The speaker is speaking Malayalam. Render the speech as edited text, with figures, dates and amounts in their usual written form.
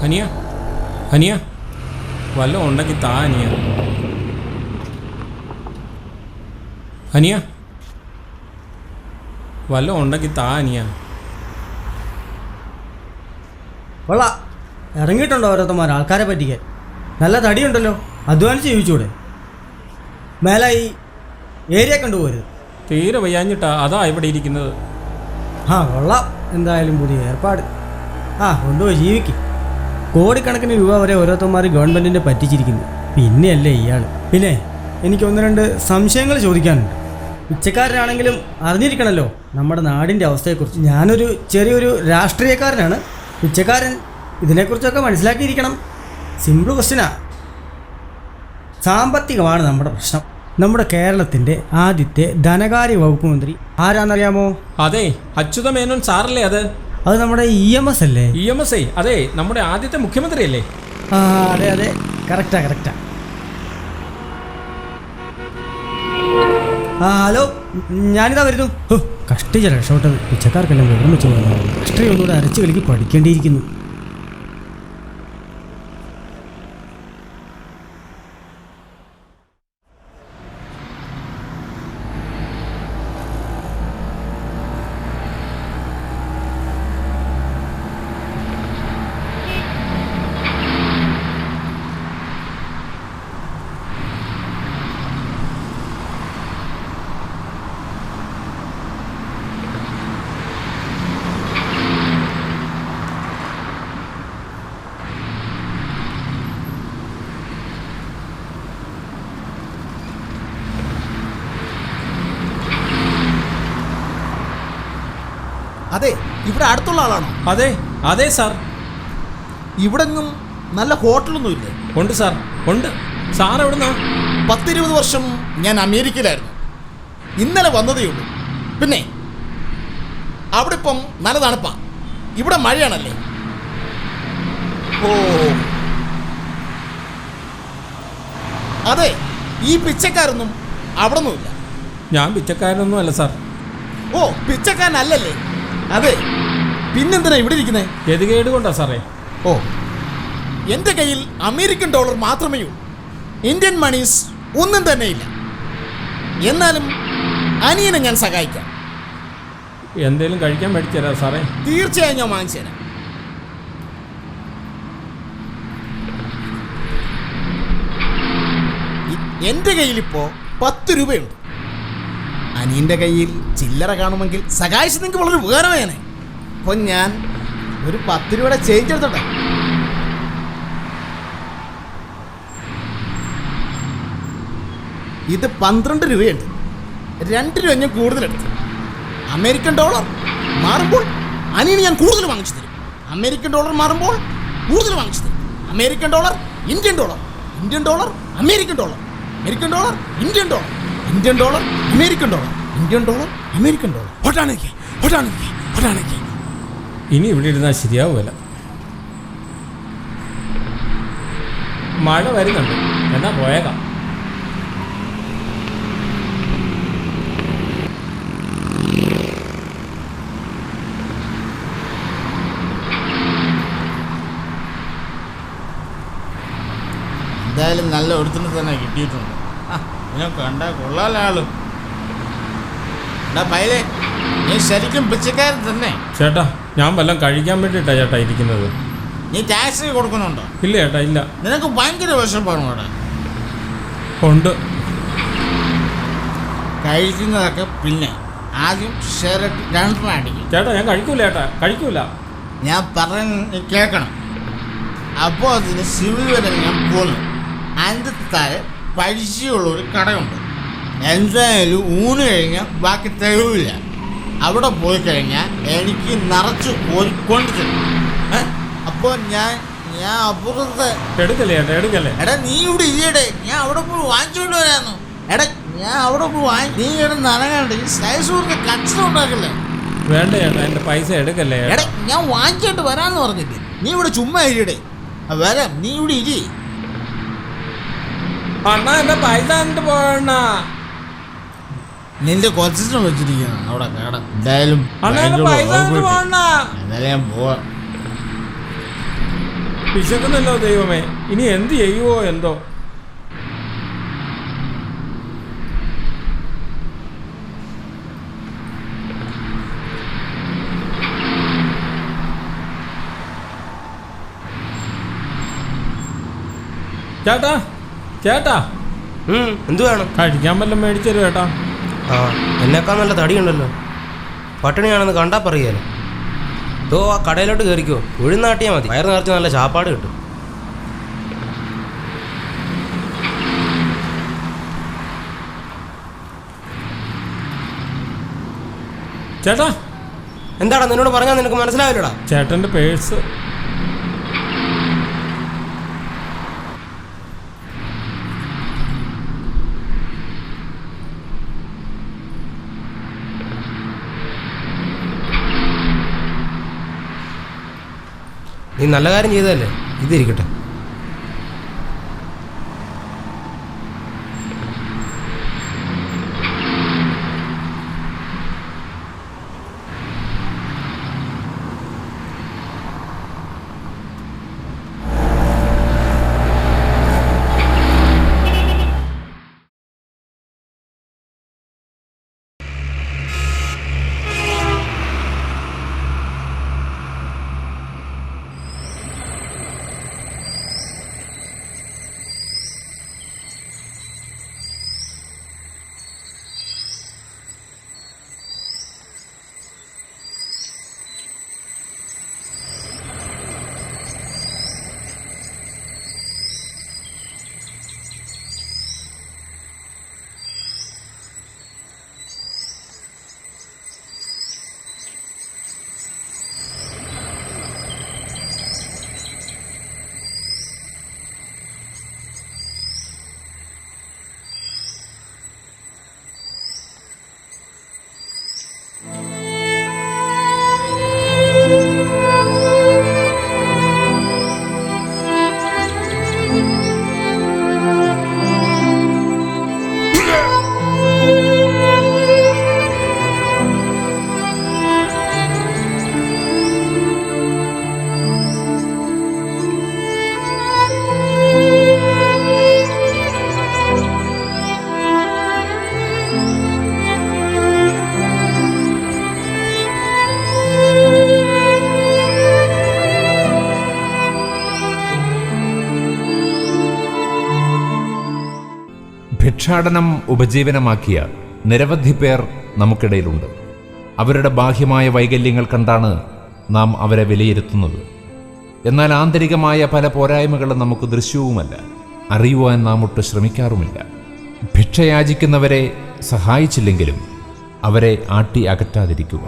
അനിയ അനിയ വല്ലതും ഉണ്ടെങ്കിൽ താ അനിയ. അനിയ വല്ലതും ഉണ്ടെങ്കിൽ താ അനിയ. കൊള്ളാം, ഇറങ്ങിയിട്ടുണ്ടോ ഓരോരുത്തന്മാർ ആൾക്കാരെ പറ്റിക്കാൻ. നല്ല തടിയുണ്ടല്ലോ, അധ്വാനിച്ച് ജീവിച്ചൂടെ? മേലെ ഈ ഏരിയ കണ്ടുപോരുത്. തീരെ വയ്യാഞ്ഞിട്ടാ അതാ ഇവിടെ ഇരിക്കുന്നത്. ആ കൊള്ളാം, എന്തായാലും പുതിയ ഏർപ്പാട്. കൊണ്ടുപോയി ജീവിക്കും. കോടിക്കണക്കിന് രൂപ വരെ ഓരോരുത്തന്മാർ ഗവൺമെൻറ്റിനെ പറ്റിച്ചിരിക്കുന്നു. പിന്നെയല്ലേ ഇയാൾ. പിന്നെ എനിക്ക് 1-2 സംശയങ്ങൾ ചോദിക്കാനുണ്ട്. പിച്ചക്കാരനാണെങ്കിലും അറിഞ്ഞിരിക്കണമല്ലോ നമ്മുടെ നാടിൻ്റെ അവസ്ഥയെക്കുറിച്ച്. ഞാനൊരു ചെറിയൊരു രാഷ്ട്രീയക്കാരനാണ്. പിച്ചക്കാരൻ ഇതിനെക്കുറിച്ചൊക്കെ മനസ്സിലാക്കിയിരിക്കണം. സിമ്പിൾ ക്വസ്റ്റ്യനാ. സാമ്പത്തികമാണ് നമ്മുടെ പ്രശ്നം. നമ്മുടെ കേരളത്തിൻ്റെ ആദ്യത്തെ ധനകാര്യ വകുപ്പ് മന്ത്രി ആരാന്നറിയാമോ? അതെ, അച്യുത മേനോൻ സാറല്ലേ അത്? അത് നമ്മുടെ EMS അല്ലേ? EMS അതെ, നമ്മുടെ ആദ്യത്തെ മുഖ്യമന്ത്രി അല്ലേ? അതെ അതെ, കറക്റ്റാ. ഹലോ, ഞാനിതാ വരുന്നു. കഷ്ടിച്ച രക്ഷപ്പെട്ടത്. പിച്ചക്കാർക്കെല്ലാം വെള്ളം വെച്ച് പോകുന്നു. രാഷ്ട്രീയം ഒന്നുകൂടെ അരച്ചു കളിക്ക് പഠിക്കേണ്ടിയിരിക്കുന്നു. അതെ, ഇവിടെ അടുത്തുള്ള ആളാണോ? അതെ അതെ സാർ. ഇവിടെങ്ങും നല്ല ഹോട്ടലൊന്നും ഇല്ലേ? ഉണ്ട് സാർ, ഉണ്ട്. സാർ എവിടുന്നാ? 10-20 വർഷം ഞാൻ അമേരിക്കയിലായിരുന്നു. ഇന്നലെ വന്നതേ ഉള്ളൂ. പിന്നെ അവിടെ ഇപ്പം നല്ല തണുപ്പാ. ഇവിടെ മഴയാണല്ലേ? ഓ അതെ, ഈ പിച്ചക്കാരൊന്നും അവിടെ ഒന്നുമില്ല. ഞാൻ പിച്ചക്കാരനൊന്നും അല്ല സാർ. ഓ, പിച്ചക്കാരനല്ലേ? അതെ, പിന്നെന്തിനാ ഇവിടെ ഇരിക്കുന്നത്? ഗതികേട് കൊണ്ടാ സാറേ. ഓ, എൻ്റെ കയ്യിൽ അമേരിക്കൻ ഡോളർ മാത്രമേ ഉള്ളൂ. ഇന്ത്യൻ മണീസ് ഒന്നും തന്നെ ഇല്ല. എന്നാലും അനിയനെ ഞാൻ സഹായിക്കാം. എന്തേലും കഴിക്കാൻ മേടിച്ചു തരാം സാറേ? തീർച്ചയായും ഞാൻ വാങ്ങിച്ചു തരാം. എൻ്റെ കയ്യിലിപ്പോൾ 10 രൂപയുണ്ട്. അനിയൻ്റെ കയ്യിൽ ചില്ലറ കാണുമെങ്കിൽ സഹായിച്ചത് നിങ്ങൾക്ക് വളരെ ഉപകാരമായേനെ. അപ്പോൾ ഞാൻ ഒരു 10 രൂപയുടെ ചേഞ്ച് എടുത്തോട്ടെ. ഇത് 12 രൂപയുണ്ട്. 2 രൂപ ഞാൻ കൂടുതലെടുത്തു. അമേരിക്കൻ ഡോളർ മാറുമ്പോൾ അനിയന് ഞാൻ കൂടുതൽ വാങ്ങിച്ചു തരും. അമേരിക്കൻ ഡോളർ മാറുമ്പോൾ കൂടുതൽ വാങ്ങിച്ചു തരും. American dollar, Indian dollar, Indian dollar, American dollar, American dollar, Indian dollar, Indian dollar, American dollar, Indian dollar, American dollar. ഇനി ഇവിടെ ഇരുന്നാൽ ശരിയാവുമല്ല. മഴ വരുന്നുണ്ട്, എന്നാ പോയേക്കാം. എന്തായാലും നല്ല ഒരുത്തിന് തന്നെ കിട്ടിയിട്ടുണ്ട്. ഇതിനെ കണ്ടാ കൊള്ളാലാളും. പൈലേ, നീ ശരിക്കും പിച്ചക്കാരൻ തന്നെ. ചേട്ടാ, ഞാൻ വല്ലതും കഴിക്കാൻ വേണ്ടിയിട്ടാ ചേട്ടാ ഇരിക്കുന്നത്. നീ ടാക്സി കൊടുക്കുന്നുണ്ടോ? ഇല്ല ചേട്ടാ, ഇല്ല. നിനക്ക് ഭയങ്കര വിഷപ്പാണ് അവിടെ. ഉണ്ട്. കഴിക്കുന്നതൊക്കെ പിന്നെ ആദ്യം ഷെയറിട്ട് 2 അടിക്കും. ചേട്ടാ, ഞാൻ കഴിക്കൂല ചേട്ടാ, കഴിക്കൂല. ഞാൻ പറഞ്ഞ് കേൾക്കണം. അപ്പോൾ അതിന് സിവിൽ വരെ ഞാൻ പോന്നു. അതിൻ്റെ താഴെ പരിചയമുള്ളൊരു കടയുണ്ട്. എന്തായാലും ഊണ് കഴിഞ്ഞാൽ ബാക്കി തരവില്ല. അവിടെ പോയി കഴിഞ്ഞാൽ എനിക്ക് നിറച്ച് കോരിക്കൊണ്ട് തരും. അപ്പോൾ ഞാൻ അപ്പുറത്തെ എടുക്കല്ലേ ചേട്ടാ, എടുക്കല്ലേ. എടാ, നീ ഇവിടെ ഇല്ലടേ, ഞാൻ അവിടെ പോയി വാങ്ങിച്ചോണ്ട് വരാന്നു. എടാ, ഞാൻ അവിടെ പോയി നീ ഇവിടെ നനങ്ങാണ്ട് ഈ സ്ലൈസ് കൊടുത്ത് കച്ചറ ഉണ്ടാക്കല്ലേ. വേണ്ട ചേട്ടാ, എൻ്റെ പൈസ എടുക്കല്ലേ. എടാ, ഞാൻ വാങ്ങിച്ചോണ്ട് വരാന്ന് പറഞ്ഞില്ലേ. നീ ഇവിടെ ചുമ്മാ ഇരിയടേ. വരാം, നീ ഇവിടെ ഇരി. അണ്ണാ, എൻ്റെ പൈസ എന്നിട്ട് പോയണ്ണ. നിന്റെ കൊച്ചിനെ വെച്ചിരിക്കണം അവിടെ കട. എന്തായാലും പൈസ എന്തായാലും ഞാൻ പോവാം. വിശക്കുന്നല്ലോ ദൈവമേ, ഇനി എന്ത് ചെയ്യുവോ എന്തോ. ചേട്ടാ ചേട്ടാ, എന്തു വേണം? കഴിക്കാൻ വല്ലതും മേടിച്ചല്ലോ ചേട്ടാ. ആ, എന്നെക്കാൾ നല്ല തടിയുണ്ടല്ലോ. പട്ടിണിയാണെന്ന് കണ്ടാ പറയുകയല്ലോ. ഇതോ ആ കടയിലോട്ട് കയറിക്കോ, ഉഴുന്നാട്ടിയാൽ മതി. വയറ് നിറച്ച് നല്ല ചാപ്പാട് കിട്ടും. ചേട്ടാ, എന്താടാ നിന്നോട് പറഞ്ഞാൽ നിനക്ക് മനസ്സിലാവില്ലടാ? ചേട്ടൻ്റെ പേഴ്സ്. നീ നല്ല കാര്യം ചെയ്തതല്ലേ, ഇതിരിക്കട്ടെ. ഭിക്ഷാടനം ഉപജീവനമാക്കിയ നിരവധി പേർ നമുക്കിടയിലുണ്ട്. അവരുടെ ബാഹ്യമായ വൈകല്യങ്ങൾ കണ്ടാണ് നാം അവരെ വിലയിരുത്തുന്നത്. എന്നാൽ ആന്തരികമായ പല പോരായ്മകളും നമുക്ക് ദൃശ്യവുമല്ല, അറിയുവാൻ നാം ഒട്ട് ശ്രമിക്കാറുമില്ല. ഭിക്ഷയാചിക്കുന്നവരെ സഹായിച്ചില്ലെങ്കിലും അവരെ ആട്ടി അകറ്റാതിരിക്കുക.